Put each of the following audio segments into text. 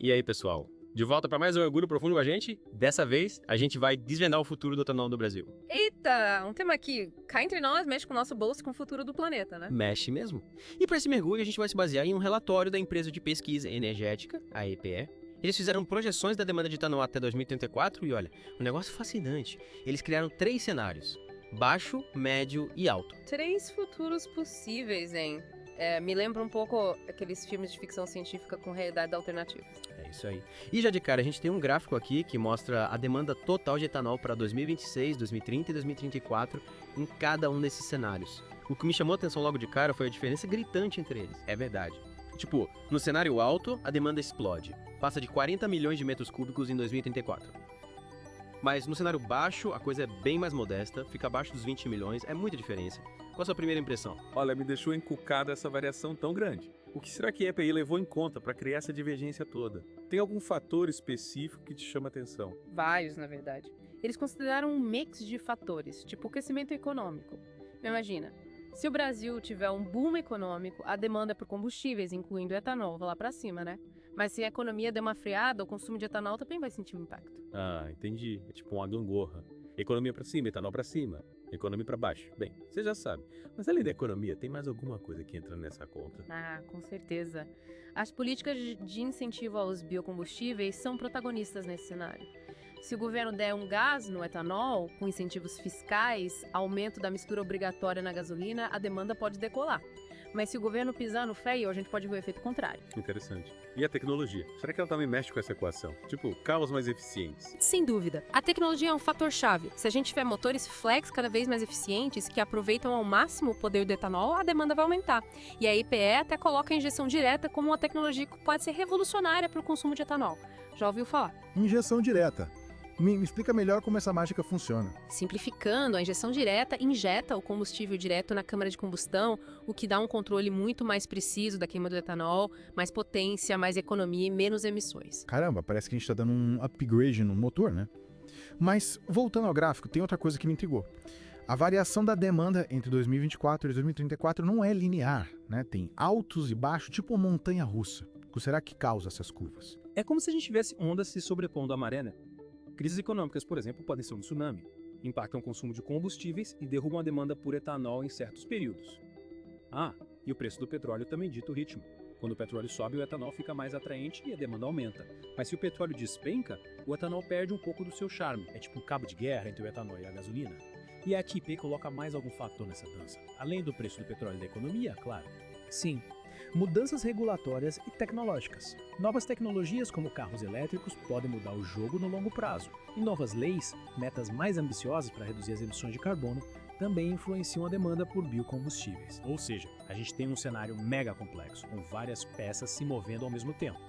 E aí, pessoal? De volta para mais um Orgulho Profundo com a gente? Dessa vez, a gente vai desvendar o futuro do etanol do Brasil. Eita, um tema aqui, cá entre nós, mexe com o nosso bolso e com o futuro do planeta, né? Mexe mesmo. E para esse mergulho, a gente vai se basear em um relatório da empresa de pesquisa energética, a EPE. Eles fizeram projeções da demanda de etanol até 2034 e olha, um negócio fascinante. Eles criaram 3 cenários: baixo, médio e alto. 3 futuros possíveis, hein? Me lembra um pouco aqueles filmes de ficção científica com realidade alternativa. É isso aí. E já de cara, a gente tem um gráfico aqui que mostra a demanda total de etanol para 2026, 2030 e 2034 em cada um desses cenários. O que me chamou a atenção logo de cara foi a diferença gritante entre eles. É verdade. Tipo, no cenário alto, a demanda explode. Passa de 40 milhões de metros cúbicos em 2034. Mas no cenário baixo, a coisa é bem mais modesta, fica abaixo dos 20 milhões, é muita diferença. Qual a sua primeira impressão? Olha, me deixou encucada essa variação tão grande. O que será que a EPI levou em conta para criar essa divergência toda? Tem algum fator específico que te chama a atenção? Vários, na verdade. Eles consideraram um mix de fatores, tipo o crescimento econômico. Imagina, se o Brasil tiver um boom econômico, a demanda por combustíveis, incluindo etanol, vai lá para cima, né? Mas se a economia der uma freada, o consumo de etanol também vai sentir um impacto. Ah, entendi. É tipo uma gangorra. Economia para cima, etanol para cima. Economia para baixo. Bem, você já sabe. Mas além da economia, tem mais alguma coisa que entra nessa conta? Ah, com certeza. As políticas de incentivo aos biocombustíveis são protagonistas nesse cenário. Se o governo der um gás no etanol, com incentivos fiscais, aumento da mistura obrigatória na gasolina, a demanda pode decolar. Mas se o governo pisar no freio, a gente pode ver o efeito contrário. Interessante. E a tecnologia? Será que ela também mexe com essa equação? Tipo, carros mais eficientes. Sem dúvida. A tecnologia é um fator-chave. Se a gente tiver motores flex cada vez mais eficientes, que aproveitam ao máximo o poder do etanol, a demanda vai aumentar. E a EPE até coloca a injeção direta como uma tecnologia que pode ser revolucionária para o consumo de etanol. Já ouviu falar? Injeção direta. Me explica melhor como essa mágica funciona. Simplificando, a injeção direta injeta o combustível direto na câmara de combustão, o que dá um controle muito mais preciso da queima do etanol, mais potência, mais economia e menos emissões. Caramba, parece que a gente está dando um upgrade no motor, né? Mas, voltando ao gráfico, tem outra coisa que me intrigou. A variação da demanda entre 2024 e 2034 não é linear, né? Tem altos e baixos, tipo uma montanha-russa. O que será que causa essas curvas? É como se a gente tivesse ondas se sobrepondo à maré, né? Crises econômicas, por exemplo, podem ser um tsunami, impactam o consumo de combustíveis e derrubam a demanda por etanol em certos períodos. Ah, e o preço do petróleo também dita o ritmo. Quando o petróleo sobe, o etanol fica mais atraente e a demanda aumenta. Mas se o petróleo despenca, o etanol perde um pouco do seu charme. É tipo um cabo de guerra entre o etanol e a gasolina. E a ATP coloca mais algum fator nessa dança, além do preço do petróleo e da economia, claro. Sim, mudanças regulatórias e tecnológicas. Novas tecnologias como carros elétricos podem mudar o jogo no longo prazo. E novas leis, metas mais ambiciosas para reduzir as emissões de carbono, também influenciam a demanda por biocombustíveis. Ou seja, a gente tem um cenário mega complexo, com várias peças se movendo ao mesmo tempo.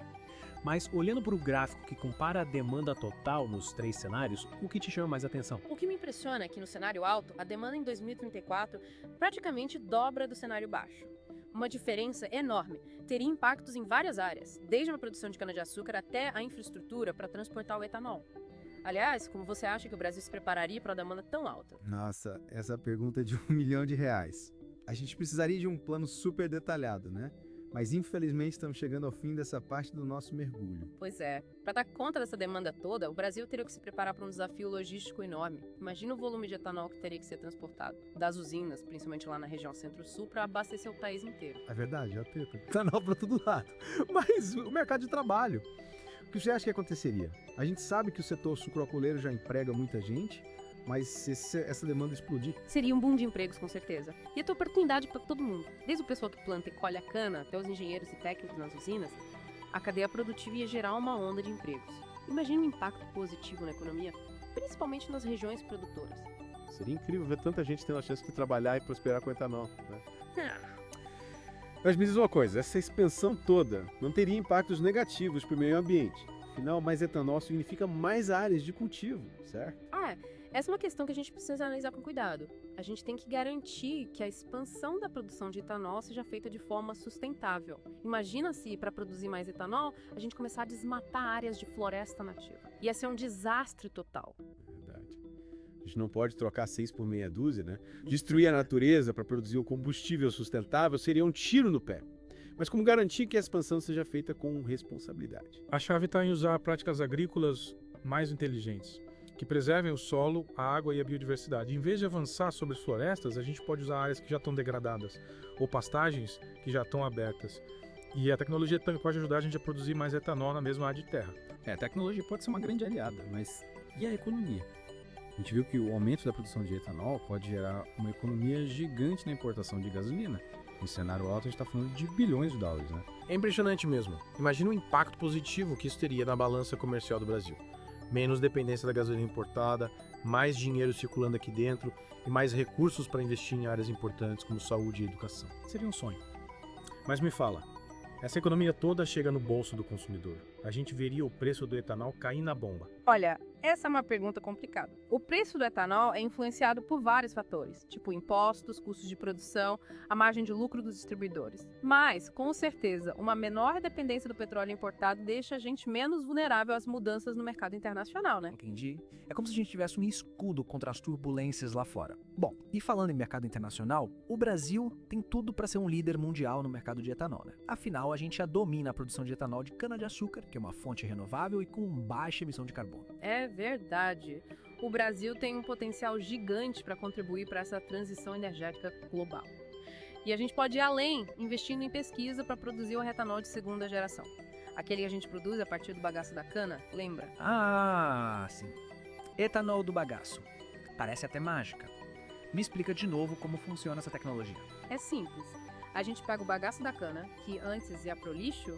Mas olhando para o gráfico que compara a demanda total nos 3 cenários, o que te chama mais atenção? O que me impressiona é que no cenário alto, a demanda em 2034 praticamente dobra do cenário baixo. Uma diferença enorme, teria impactos em várias áreas, desde uma produção de cana-de-açúcar até a infraestrutura para transportar o etanol. Aliás, como você acha que o Brasil se prepararia para uma demanda tão alta? Nossa, essa pergunta é de R$ 1 milhão. A gente precisaria de um plano super detalhado, né? Mas infelizmente estamos chegando ao fim dessa parte do nosso mergulho. Pois é, para dar conta dessa demanda toda, o Brasil teria que se preparar para um desafio logístico enorme. Imagina o volume de etanol que teria que ser transportado das usinas, principalmente lá na região centro-sul, para abastecer o país inteiro. É verdade, já tem etanol para todo lado. Mas o mercado de trabalho, o que você acha que aconteceria? A gente sabe que o setor sucroalcooleiro já emprega muita gente, mas se essa demanda explodir... Seria um boom de empregos, com certeza. Ia ter oportunidade para todo mundo. Desde o pessoal que planta e colhe a cana, até os engenheiros e técnicos nas usinas, a cadeia produtiva ia gerar uma onda de empregos. Imagina um impacto positivo na economia, principalmente nas regiões produtoras. Seria incrível ver tanta gente tendo a chance de trabalhar e prosperar com etanol, né? Mas me diz uma coisa, essa expansão toda não teria impactos negativos para o meio ambiente. Afinal, mais etanol significa mais áreas de cultivo, certo? Essa é uma questão que a gente precisa analisar com cuidado. A gente tem que garantir que a expansão da produção de etanol seja feita de forma sustentável. Imagina se, para produzir mais etanol, a gente começar a desmatar áreas de floresta nativa. Ia ser um desastre total. Verdade. A gente não pode trocar 6 por meia dúzia, né? Destruir a natureza para produzir o combustível sustentável seria um tiro no pé. Mas como garantir que a expansão seja feita com responsabilidade? A chave está em usar práticas agrícolas mais inteligentes, que preservem o solo, a água e a biodiversidade. Em vez de avançar sobre as florestas, a gente pode usar áreas que já estão degradadas ou pastagens que já estão abertas. E a tecnologia também pode ajudar a gente a produzir mais etanol na mesma área de terra. A tecnologia pode ser uma grande aliada, mas e a economia? A gente viu que o aumento da produção de etanol pode gerar uma economia gigante na importação de gasolina. Em cenário alto, a gente está falando de bilhões de dólares, né? É impressionante mesmo. Imagina o impacto positivo que isso teria na balança comercial do Brasil. Menos dependência da gasolina importada, mais dinheiro circulando aqui dentro e mais recursos para investir em áreas importantes como saúde e educação. Seria um sonho. Mas me fala, essa economia toda chega no bolso do consumidor. A gente veria o preço do etanol cair na bomba. Olha, essa é uma pergunta complicada. O preço do etanol é influenciado por vários fatores, tipo impostos, custos de produção, a margem de lucro dos distribuidores. Mas, com certeza, uma menor dependência do petróleo importado deixa a gente menos vulnerável às mudanças no mercado internacional, né? Entendi. É como se a gente tivesse um escudo contra as turbulências lá fora. Bom, e falando em mercado internacional, o Brasil tem tudo para ser um líder mundial no mercado de etanol, né? Afinal, a gente já domina a produção de etanol de cana-de-açúcar, que é uma fonte renovável e com baixa emissão de carbono. É verdade. O Brasil tem um potencial gigante para contribuir para essa transição energética global. E a gente pode ir além, investindo em pesquisa para produzir o etanol de segunda geração. Aquele que a gente produz a partir do bagaço da cana, lembra? Ah, sim. Etanol do bagaço. Parece até mágica. Me explica de novo como funciona essa tecnologia. É simples. A gente pega o bagaço da cana, que antes ia pro lixo,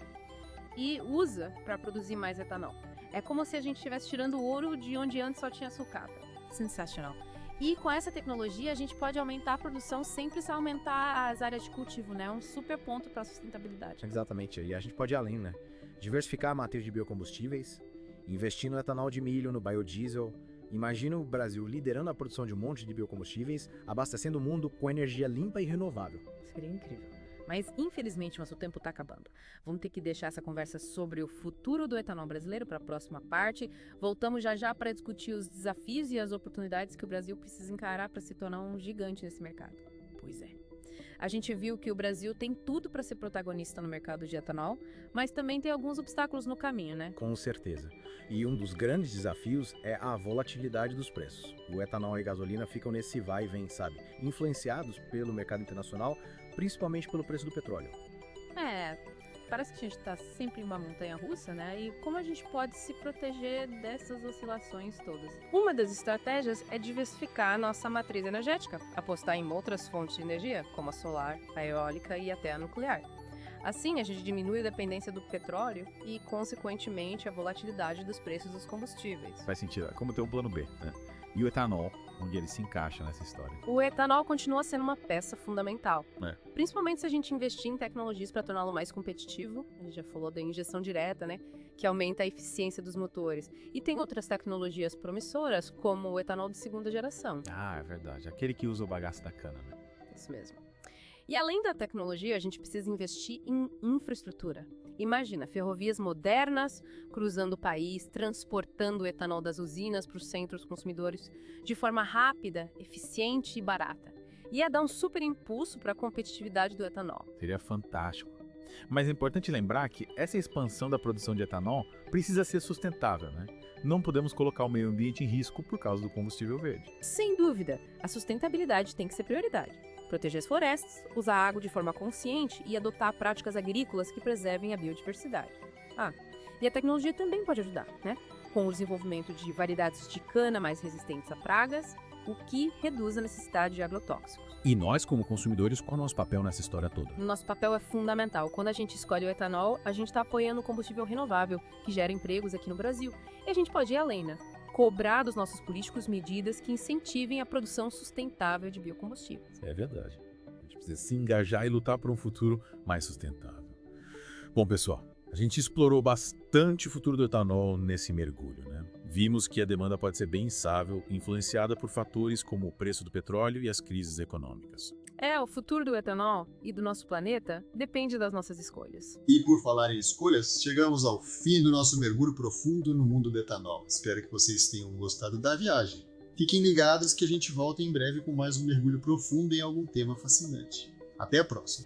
e usa para produzir mais etanol. É como se a gente estivesse tirando ouro de onde antes só tinha sucata. Sensacional. E com essa tecnologia a gente pode aumentar a produção sem precisar aumentar as áreas de cultivo, né? É um super ponto para a sustentabilidade. Exatamente, e a gente pode ir além, né? Diversificar a matriz de biocombustíveis, investir no etanol de milho, no biodiesel. Imagina o Brasil liderando a produção de um monte de biocombustíveis, abastecendo o mundo com energia limpa e renovável. Seria incrível. Mas, infelizmente, nosso tempo está acabando. Vamos ter que deixar essa conversa sobre o futuro do etanol brasileiro para a próxima parte. Voltamos já já para discutir os desafios e as oportunidades que o Brasil precisa encarar para se tornar um gigante nesse mercado. Pois é. A gente viu que o Brasil tem tudo para ser protagonista no mercado de etanol, mas também tem alguns obstáculos no caminho, né? Com certeza. E um dos grandes desafios é a volatilidade dos preços. O etanol e a gasolina ficam nesse vai e vem, sabe? Influenciados pelo mercado internacional, principalmente pelo preço do petróleo. Parece que a gente está sempre em uma montanha-russa, né? E como a gente pode se proteger dessas oscilações todas? Uma das estratégias é diversificar a nossa matriz energética, apostar em outras fontes de energia, como a solar, a eólica e até a nuclear. Assim, a gente diminui a dependência do petróleo e, consequentemente, a volatilidade dos preços dos combustíveis. Faz sentido, é como ter um plano B, né? E o etanol, onde ele se encaixa nessa história? O etanol continua sendo uma peça fundamental, É. principalmente se a gente investir em tecnologias para torná-lo mais competitivo. A gente já falou da injeção direta, né, que aumenta a eficiência dos motores. E tem outras tecnologias promissoras, como o etanol de segunda geração. Ah, é verdade. Aquele que usa o bagaço da cana, né? Isso mesmo. E além da tecnologia, a gente precisa investir em infraestrutura. Imagina, ferrovias modernas cruzando o país, transportando o etanol das usinas para os centros consumidores de forma rápida, eficiente e barata. Ia dar um super impulso para a competitividade do etanol. Seria fantástico. Mas é importante lembrar que essa expansão da produção de etanol precisa ser sustentável, né? Não podemos colocar o meio ambiente em risco por causa do combustível verde. Sem dúvida, a sustentabilidade tem que ser prioridade. Proteger as florestas, usar a água de forma consciente e adotar práticas agrícolas que preservem a biodiversidade. E a tecnologia também pode ajudar, né? Com o desenvolvimento de variedades de cana mais resistentes a pragas, o que reduz a necessidade de agrotóxicos. E nós, como consumidores, qual é o nosso papel nessa história toda? Nosso papel é fundamental. Quando a gente escolhe o etanol, a gente está apoiando o combustível renovável, que gera empregos aqui no Brasil. E a gente pode ir além, né? Cobrar dos nossos políticos medidas que incentivem a produção sustentável de biocombustíveis. É verdade. A gente precisa se engajar e lutar por um futuro mais sustentável. Bom, pessoal, a gente explorou bastante o futuro do etanol nesse mergulho, né? Vimos que a demanda pode ser bem instável, influenciada por fatores como o preço do petróleo e as crises econômicas. O futuro do etanol e do nosso planeta depende das nossas escolhas. E por falar em escolhas, chegamos ao fim do nosso mergulho profundo no mundo do etanol. Espero que vocês tenham gostado da viagem. Fiquem ligados que a gente volta em breve com mais um mergulho profundo em algum tema fascinante. Até a próxima!